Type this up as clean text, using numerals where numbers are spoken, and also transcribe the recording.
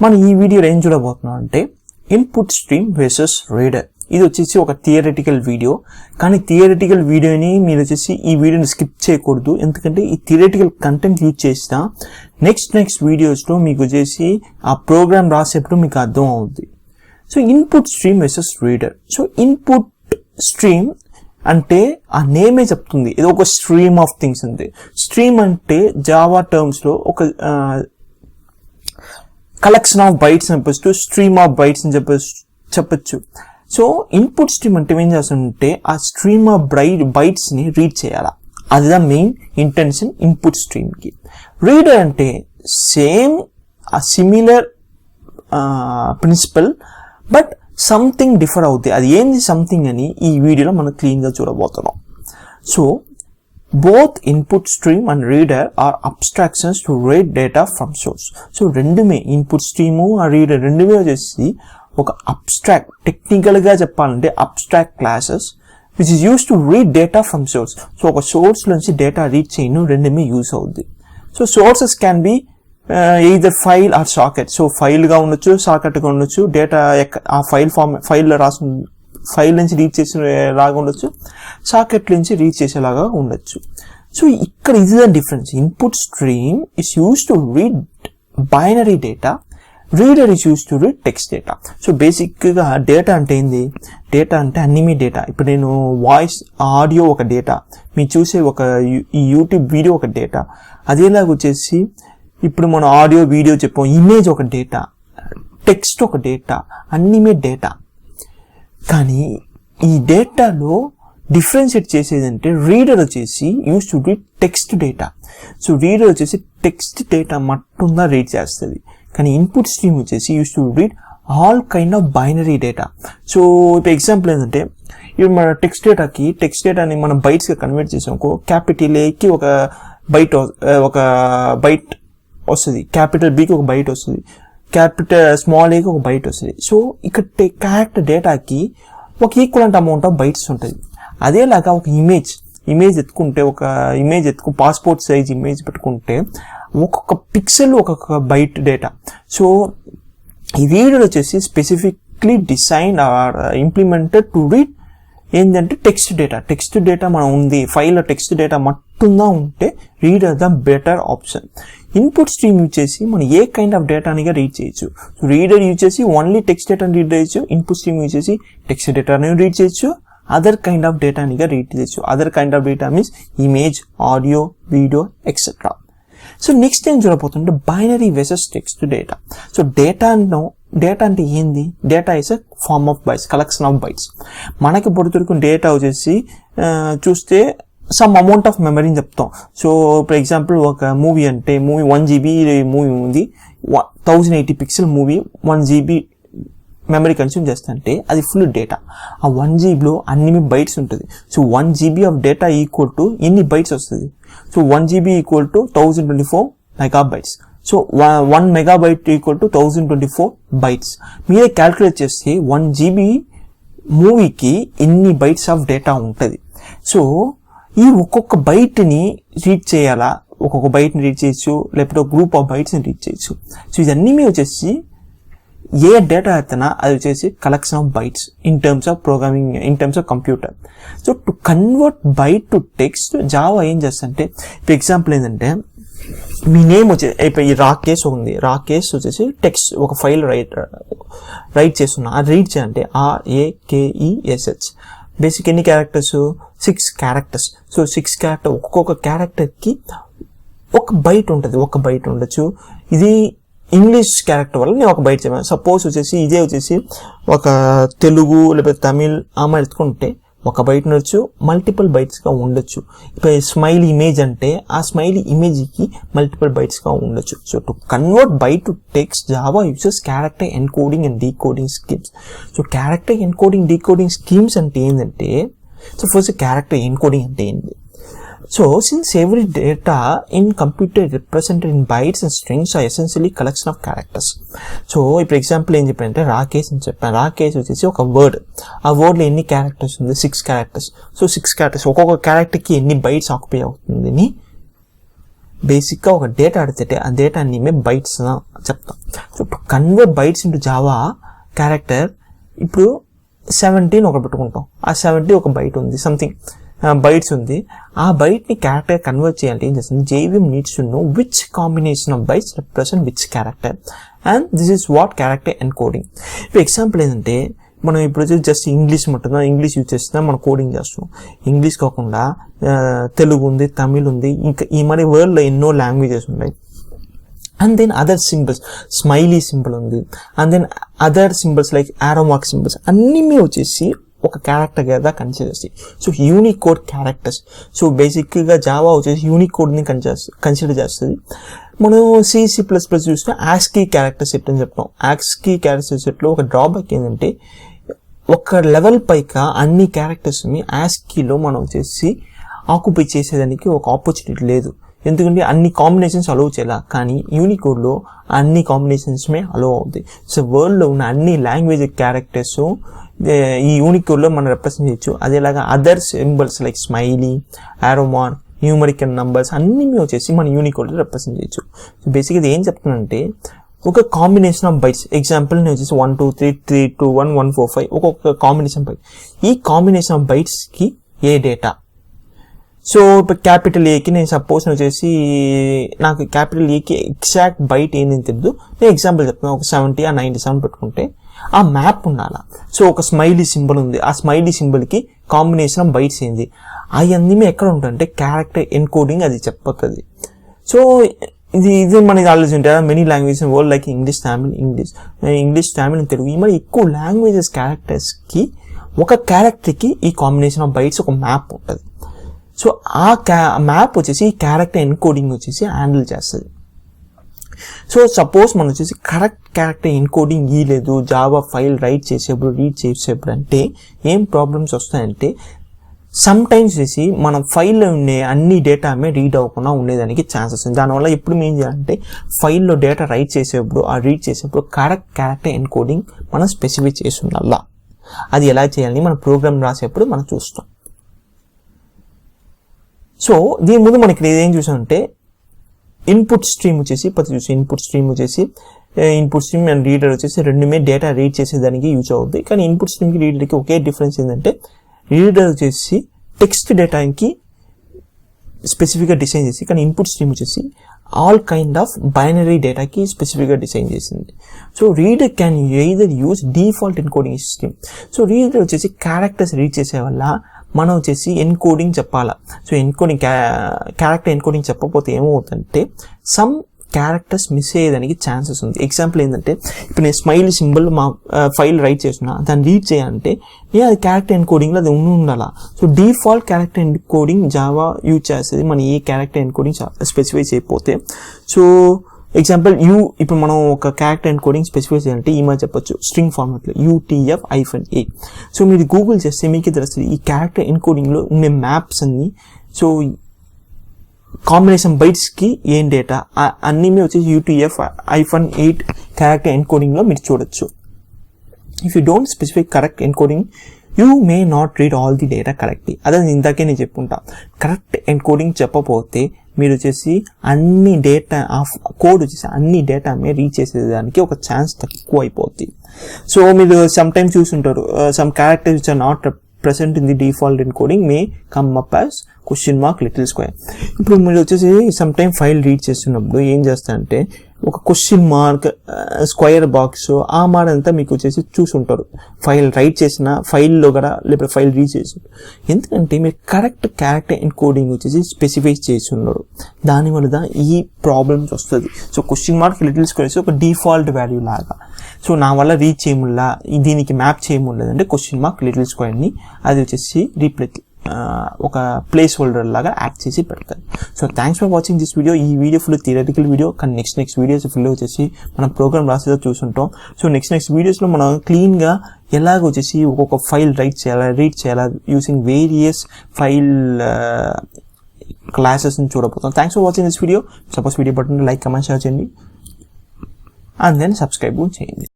మనం ఈ వీడియోలో ఏం చూడబోతున్నాం అంటే ఇన్పుట్ స్ట్రీమ్ వర్సెస్ రీడర్. ఇది వచ్చేసి ఒక థియరిటికల్ వీడియో, కానీ థియరిటికల్ వీడియోని మీరు వచ్చేసి ఈ వీడియోని స్కిప్ చేయకూడదు, ఎందుకంటే ఈ థియరిటికల్ కంటెంట్ యూజ్ చేసిన నెక్స్ట్ వీడియోస్లో మీకు వచ్చేసి ఆ ప్రోగ్రామ్ రాసేప్పుడు మీకు అర్థం అవుతుంది. So input stream versus reader. So input stream అంటే ఆ నేమే చెప్తుంది, ఇది ఒక స్ట్రీమ్ ఆఫ్ థింగ్స్ అంతే. స్ట్రీమ్ అంటే జావా టర్మ్స్ లో ఒక కలెక్షన్ ఆఫ్ బైట్స్ అని చెప్పచ్చు, స్ట్రీమ్ ఆఫ్ బైట్స్ అని చెప్పచ్చు. సో ఇన్పుట్ స్ట్రీమ్ అంటే ఏం చేస్తుంటే ఆ స్ట్రీమ్ ఆఫ్ బైట్స్ ని రీడ్ చేయాలా, అది the main intention input stream కి. రీడర్ అంటే same similar principle, but something differ అవుతాయి. అది ఏంది సంథింగ్ అని ఈ వీడియోలో మనం క్లీన్ గా చూడబోతున్నాం. So both input stream and reader are abstractions to read data from source. So రెండుమే ఇన్పుట్ స్ట్రీము ఆ రీడర్ రెండుమే వచ్చేసి ఒక అబ్స్ట్రాక్ట్, టెక్నికల్ గా చెప్పాలంటే abstract classes which is use to read data from source. So ఒక సోర్స్ నుంచి data read చేయడం రెండుమే యూస్ అవుద్ది. So sources can be either file or socket. So file గా ఉండొచ్చు, సాకెట్ గా ఉండొచ్చు, డేటా ఆ ఫైల్ రాసు ఫైల్ నుంచి రీడ్ చేసేలాగా ఉండొచ్చు, సాకెట్ నుంచి రీడ్ చేసేలాగా ఉండొచ్చు. సో ఇక్కడ ఇది the difference. Input stream is use to read binary data, reader is use to read text data. So basic గా డేటా అంటే ఏంది? డేటా అంటే అన్ని డేటా. ఇప్పుడు నేను వాయిస్ ఆడియో ఒక డేటా, మీరు చూసే ఒక యూట్యూబ్ వీడియో ఒక డేటా. అదేలాగా వచ్చేసి ఇప్పుడు మనం ఆడియో వీడియో చెప్పాం, ఇమేజ్ ఒక డేటా, టెక్స్ట్ ఒక డేటా, అన్ని డేటా. కానీ ఈ డేటాలో డిఫరెన్షియేట్ చేసేది అంటే రీడర్ వచ్చేసి use to read text data. So reader వచ్చేసి టెక్స్ట్ డేటా మట్టుందా రీడ్ చేస్తుంది, కానీ ఇన్పుట్ స్ట్రీమ్ వచ్చేసి use to read all kind of binary data. So ఇప్పుడు ఎగ్జాంపుల్ ఏంటంటే ఇప్పుడు మన టెక్స్ట్ డేటాని మనం బైట్స్గా కన్వర్ట్ చేసామనుకో, క్యాపిటల్ ఏకి ఒక బైట్ వస్తుంది, క్యాపిటల్ బికి ఒక బైట్ వస్తుంది, క్యాపిటల్ స్మాల్ ఏకి ఒక బైట్ వస్తుంది. సో ఇక్కడ కరెక్ట్ డేటాకి ఒక ఈక్వలెంట్ అమౌంట్ ఆఫ్ బైట్స్ ఉంటుంది. అదేలాగా ఒక ఇమేజ్ ఎత్తుకు పాస్పోర్ట్ సైజ్ ఇమేజ్ పెట్టుకుంటే ఒక్కొక్క పిక్సెల్ ఒక్కొక్క బైట్ డేటా. సో ఈ రీడర్ వచ్చేసి specifically design or implemented to read ఏంటంటే టెక్స్ట్ డేటా మనం ఉంది, ఫైల్లో టెక్స్ట్ డేటా మట్టుందా ఉంటే reader the better option. Input stream use చేసి మనం ఏ కైండ్ ఆఫ్ డేటానిగా రీడ్ చేయొచ్చు. రీడర్ యూజ్ చేసి ఓన్లీ టెక్స్ట్ డేటాని రీడ్ చేయొచ్చు, ఇన్పుట్ స్ట్రీమ్ యూజ్ చేసి టెక్స్ట్ డేటాని రీడ్ చేయొచ్చు, అదర్ కైండ్ ఆఫ్ డేటానిగా రీడ్ చేయొచ్చు. Other kind of data means image, audio, video etcetera. So next ఏం చూడబోతుంటే binary versus text data. So data అంటే ఏంది? Data is a form of bytes, collection of bytes. మనకి దొరికిన data వచ్చేసి చూస్తే సమ్ అమౌంట్ ఆఫ్ మెమరీని చెప్తాం. సో ఫర్ ఎగ్జాంపుల్ ఒక మూవీ అంటే 1 GB మూవీ ఉంది, 1080 pixel movie 1 GB memory consume చేస్తుంటే అది ఫుల్ డేటా. ఆ 1 GB అన్ని బైట్స్ ఉంటుంది. So 1 GB of data equal to ఎన్ని బైట్స్ వస్తుంది? So 1 GB equal to 1024 megabytes. So 1 megabyte equal to 1024 bytes. మీరే క్యాల్కులేట్ చేస్తే 1 GB మూవీకి ఎన్ని బైట్స్ ఆఫ్ డేటా ఉంటుంది. సో ఈ ఒక్కొక్క బైట్ని రీడ్ చేయాలా, ఒక్కొక్క బైట్ని రీడ్ చేయొచ్చు, లేకపోతే గ్రూప్ ఆఫ్ బైట్స్ని రీడ్ చేయొచ్చు. సో ఇదన్నీ వచ్చేసి ఏ డేటా అయితేనా అది వచ్చేసి collection of bytes in terms of programming, in terms of computer. So to convert byte to text Java ఏం చేస్తుంటే, ఇప్పుడు ఎగ్జాంపుల్ ఏంటంటే మీ నేమ్ వచ్చేసి ఇప్పుడు ఈ రాకేష్ ఉంది, రాకేష్ వచ్చేసి టెక్స్ట్ ఒక ఫైల్ రైట్ చేస్తున్నా, అది రీడ్ చేయాలంటే RAKESH. బేసిక్ ఎన్ని క్యారెక్టర్స్? 6 క్యారెక్టర్స్. సో 6 క్యారెక్టర్, ఒక్కొక్క క్యారెక్టర్కి ఒక బైట్ ఉంటుంది, ఒక బైట్ ఉండొచ్చు. ఇది ఇంగ్లీష్ క్యారెక్టర్ వల్ల నేను ఒక బైట్ చెప్పాను. సపోజ్ వచ్చేసి ఇదే వచ్చేసి ఒక తెలుగు లేకపోతే తమిళ్ అమ్మాయి ఎత్తుకుంటే ఒక బైట్ ఉండొచ్చు, మల్టిపుల్ బైట్స్గా ఉండొచ్చు. ఇప్పుడు స్మైల్ ఇమేజ్ అంటే ఆ స్మైల్ ఇమేజ్కి మల్టిపుల్ బైట్స్గా ఉండొచ్చు. So to convert byte to text Java uses character encoding and decoding schemes. So character encoding decoding schemes అంటే ఏంటంటే, సో ఫస్ట్ క్యారెక్టర్ ఎన్కోడింగ్ అంటే ఏంటి? So since every data in computer represented in bytes and strings are essentially collection of characters. So for example ఏం చెప్పానంటే రాకేష్ అని చెప్పాను. రాకేష్ వచ్చేసి ఒక వర్డ్, ఆ వర్డ్లో ఎన్ని క్యారెక్టర్స్ ఉంది? 6 క్యారెక్టర్స్. సో 6 క్యారెక్టర్స్, ఒక్కొక్క క్యారెక్టర్కి ఎన్ని బైట్స్ ఆక్యుపై అవుతుందని బేసిక్గా ఒక డేటా అడిగితే ఆ డేటాని మేము బైట్స్ చెప్తాం. So to convert bytes into Java character, ఇప్పుడు 17 ఒకటి పెట్టుకుంటాం. ఆ 70 ఒక బైట్ ఉంది, సంథింగ్ బైట్స్ ఉంది. ఆ బైట్ని క్యారెక్టర్ కన్వర్ట్ చేయాలంటే ఏం చేస్తుంది, JVM needs to know which combination of bytes represent which character, and this is what character encoding. ఇప్పుడు ఎగ్జాంపుల్ ఏంటంటే, మనం ఇప్పుడు జస్ట్ ఇంగ్లీష్ ఉంటుందా, ఇంగ్లీష్ యూజ్ చేస్తున్నాం, మనం కోడింగ్ చేస్తున్నాం. ఇంగ్లీష్ కాకుండా తెలుగు ఉంది, తమిళ్ ఉంది, ఇంకా ఈ మన వరల్డ్లో ఎన్నో లాంగ్వేజెస్ ఉన్నాయి. And then other symbols, smiley symbol ఉంది, and then other symbols like arrow mark symbols అన్నీ వచ్చేసి ఒక క్యారెక్టర్ కదా కన్సిడర్ చేస్తాయి. So Unicode characters. సో బేసిక్గా జావా వచ్చేసి యూనికోడ్ని కన్సిడర్ చేస్తుంది. మనం C++ చూస్తే ASCII క్యారెక్టర్ సెట్ అని చెప్తాం. ASCII క్యారెక్టర్ సెట్లో ఒక డ్రాబ్యాక్ ఏంటంటే, ఒక లెవెల్ పైగా అన్ని క్యారెక్టర్స్ని ASCIIలో మనం వచ్చేసి ఆక్యుపై చేసేదానికి ఒక ఆపర్చునిటీ లేదు. ఎందుకంటే అన్ని కాంబినేషన్స్ అలౌ చేయాలి, కానీ యూనికోడ్లో అన్ని కాంబినేషన్స్మే అలౌ అవుతాయి. సో వరల్డ్లో ఉన్న అన్ని లాంగ్వేజ్ క్యారెక్టర్స్ ఈ యూనికోడ్లో మనం రిప్రజెంట్ చేయొచ్చు. అదేలాగా అదర్ సింబల్స్ లైక్ స్మైలీ, ఆరోమాన్, న్యూమరికల్ నంబర్స్ అన్నీ వచ్చేసి మన యూనికోడ్లో రిప్రజెంట్ చేయొచ్చు. సో బేసిక్గా ఇది ఏం చెప్తుందంటే, ఒక కాంబినేషన్ ఆఫ్ బైట్స్, ఎగ్జాంపుల్ నేను వచ్చేసి 1 2 3 3 2 1 1 4 5 ఒక్కొక్క కాంబినేషన్ బైట్. ఈ కాంబినేషన్ ఆఫ్ బైట్స్కి ఏ డేటా. సో ఇప్పుడు క్యాపిటల్ ఏకి నేను సపోజ్ వచ్చేసి నాకు క్యాపిటల్ ఏకి ఎగ్జాక్ట్ బైట్ ఏందని తెలియదు, నేను ఎగ్జాంపుల్ చెప్తున్నాను, ఒక 70 ఆ 97 పెట్టుకుంటే ఆ మ్యాప్ ఉండాలా. సో ఒక స్మైలీ సింబల్ ఉంది, ఆ స్మైలీ సింబల్కి కాంబినేషన్ ఆఫ్ బైట్స్ ఏంది, అవన్నీ ఎక్కడ ఉంటాయంటే క్యారెక్టర్ ఎన్కోడింగ్ అది చెప్పతుంది. సో ఇది మనకి ఆలోచన ఉంటాయి. Many languages world like English, Tamil, Telugu, ఈ మరి ఎక్కువ లాంగ్వేజెస్ క్యారెక్టర్స్కి ఒక క్యారెక్టర్కి ఈ కాంబినేషన్ ఆఫ్ బైట్స్ ఒక మ్యాప్ ఉంటుంది. సో ఆ మ్యాప్ వచ్చేసి ఈ క్యారెక్టర్ ఎన్కోడింగ్ వచ్చేసి హ్యాండిల్ చేస్తుంది. సో సపోజ్ మనం వచ్చేసి కరెక్ట్ క్యారెక్టర్ ఎన్కోడింగ్ లేదు, జావా ఫైల్ రైట్ చేసేప్పుడు రీడ్ చేసేప్పుడు అంటే ఏం ప్రాబ్లమ్స్ వస్తాయంటే, సమ్ టైమ్స్ వచ్చేసి మనం ఫైల్లో ఉండే అన్ని డేటా రీడ్ అవ్వకుండా ఉండేదానికి ఛాన్సెస్ ఉంది. దానివల్ల ఎప్పుడు ఏం చేయాలంటే, ఫైల్లో డేటా రైట్ చేసేప్పుడు ఆ రీడ్ చేసేప్పుడు కరెక్ట్ క్యారెక్టర్ ఎన్కోడింగ్ మనం స్పెసిఫై చేసి ఉండాలా. అది ఎలా చేయాలని మనం ప్రోగ్రామ్ రాసేప్పుడు మనం చూస్తాం. సో దీని ముందు మనకి ఏం చూసామంటే, ఇన్పుట్ స్ట్రీమ్ వచ్చేసి ఇన్పుట్ స్ట్రీమ్ అండ్ రీడర్ వచ్చేసి రెండుమే డేటా రీడ్ చేసేదానికి యూజ్ అవుతుంది. కానీ ఇన్పుట్ స్ట్రీమ్కి రీడర్కి ఒకే డిఫరెన్స్ ఏంటంటే, రీడర్ వచ్చేసి టెక్స్ట్ డేటాకి స్పెసిఫిక్గా డిజైన్ చేసి, కానీ ఇన్పుట్ స్ట్రీమ్ వచ్చేసి ఆల్ కైండ్ ఆఫ్ బైనరీ డేటాకి స్పెసిఫిక్గా డిజైన్ చేసింది. So reader can either use default encoding system. So reader వచ్చేసి క్యారెక్టర్స్ రీడ్ చేసే వల్ల మనం వచ్చేసి ఎన్కోడింగ్ చెప్పాలా. సో క్యారెక్టర్ ఎన్కోడింగ్ చెప్పకపోతే ఏమవుతుందంటే, సమ్ క్యారెక్టర్స్ మిస్ అయ్యేదానికి ఛాన్సెస్ ఉంది. ఎగ్జాంపుల్ ఏంటంటే, ఇప్పుడు నేను స్మైలీ సింబల్ మా ఫైల్ రైట్ చేస్తున్నా, దాన్ని రీడ్ చేయాలంటే నేను అది క్యారెక్టర్ ఎన్కోడింగ్లో అది ఉండాలా. So default character encoding Java use చేస్తుంది మన ఏ క్యారెక్టర్ ఎన్కోడింగ్ స్పెసిఫై చేయకపోతే. సో ఎగ్జాంపుల్ ఇప్పుడు మనం ఒక క్యారెక్టర్ ఎన్కోడింగ్ స్పెసిఫై చేయాలంటే ఈ మధ్య చెప్పొచ్చు స్ట్రింగ్ ఫార్మాట్లో UTF-8. సో మీరు గూగుల్ చేస్తే మీకు తెలుస్తుంది ఈ క్యారెక్టర్ ఎన్కోడింగ్లో ఉండే మ్యాప్స్ అన్ని. సో కాంబినేషన్ బైట్స్కి ఏం డేటా అన్నీ వచ్చేసి UTF-8 క్యారెక్టర్ ఎన్కోడింగ్లో మీరు చూడొచ్చు. If you don't specify correct encoding, you may not read all the data correctly. అదే ఇందాకే నేను చెప్పుకుంటా, కరెక్ట్ ఎన్కోడింగ్ చెప్పకపోతే మీరు వచ్చేసి అన్ని డేటా ఆఫ్ కోడ్ వచ్చేసి అన్ని డేటా మీద రీచ్ చేసేదానికి ఒక ఛాన్స్ తక్కువ అయిపోద్ది. సో మీరు సమ్ టైమ్స్ చూస్తుంటారు, some characters which are not present in the default encoding may come up as $little square. ఇప్పుడు మీరు వచ్చేసి సమ్ టైమ్ ఫైల్ రీడ్ చేస్తున్నప్పుడు ఏం చేస్తారంటే, ఒక క్వశ్చన్ మార్క్ స్క్వేర్ బాక్స్ ఆ మాట అంతా మీకు వచ్చేసి చూసుంటారు ఫైల్ రైట్ చేసిన ఫైల్లో కూడా, లేకపోతే ఫైల్ రీడ్ చేసి. ఎందుకంటే మీరు కరెక్ట్ క్యారెక్టర్ ఎన్కోడింగ్ వచ్చేసి స్పెసిఫై చేసి ఉన్నారు, దానివల్ల ఈ ప్రాబ్లమ్స్ వస్తుంది. So question mark little square ఒక డిఫాల్ట్ వాల్యూ లాగా. సో నా వల్ల రీడ్ చేయముల్లా, దీనికి మ్యాప్ చేయములేదంటే క్వశ్చన్ మార్క్ లిటిల్ స్క్వేర్ని అది వచ్చేసి ఒక ప్లేస్ హోల్డర్ లాగా యాక్ట్ చేసి పెడతారు. So thanks for watching this video. ఈ వీడియో ఫుల్ థియరటికల్ వీడియో, కానీ నెక్స్ట్ వీడియోస్ ఫుల్ వచ్చేసి మనం ప్రోగ్రామ్ రాసేదో చూసుంటాం. సో నెక్స్ట్ వీడియోస్లో మనం క్లీన్గా ఎలాగ వచ్చేసి ఒక్కొక్క ఫైల్ రీడ్ చేయాలా యూజింగ్ వేరియస్ ఫైల్ క్లాసెస్ని చూడబోతాం. Thanks for watching this video. Suppose video button like, comment, share చేయండి, అండ్ దెన్ సబ్స్క్రైబ్ చేయండి.